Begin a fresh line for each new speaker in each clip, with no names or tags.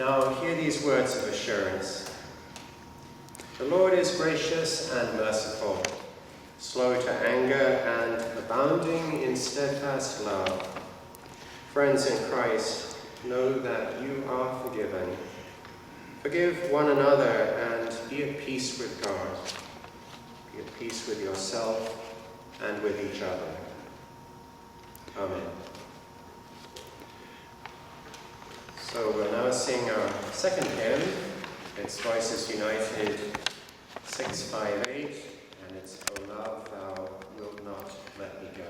Now hear these words of assurance. The Lord is gracious and merciful, slow to anger and abounding in steadfast love. Friends in Christ, know that you are forgiven. Forgive one another and be at peace with God. Be at peace with yourself and with each other. Amen. So we'll now sing our second hymn. It's Voices United 658, and it's O Love, Thou Wilt Not Let Me Go.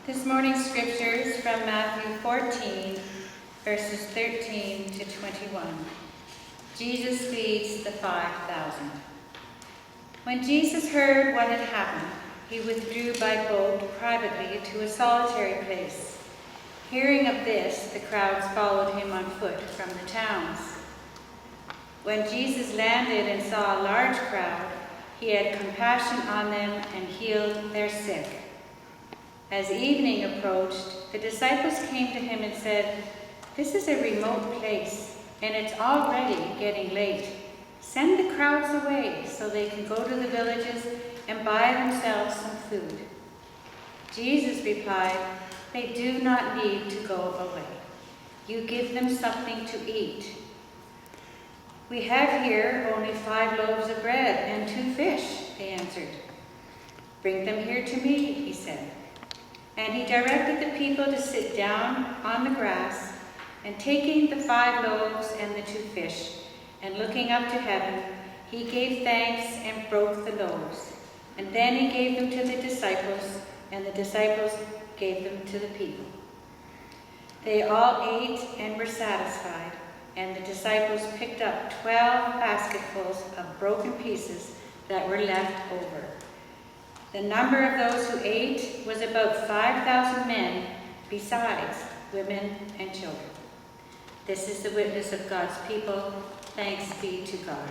This morning's scripture is from Matthew 14, verses 13 to 21. Jesus feeds the 5,000. When Jesus heard what had happened, he withdrew by boat privately to a solitary place. Hearing of this, the crowds followed him on foot from the towns. When Jesus landed and saw a large crowd, he had compassion on them and healed their sick. As evening approached, the disciples came to him and said, "This is a remote place, and it's already getting late. Send the crowds away so they can go to the villages and buy themselves some food." Jesus replied, "They do not need to go away. You give them something to eat." "We have here only 5 loaves of bread and 2 fish, they answered. "Bring them here to me," he said. And he directed the people to sit down on the grass, and taking the 5 loaves and the 2 fish, and looking up to heaven, he gave thanks and broke the loaves. And then he gave them to the disciples, and the disciples gave them to the people. They all ate and were satisfied, and the disciples picked up 12 basketfuls of broken pieces that were left over. The number of those who ate was about 5,000 men, besides women and children. This is the witness of God's people. Thanks be to God.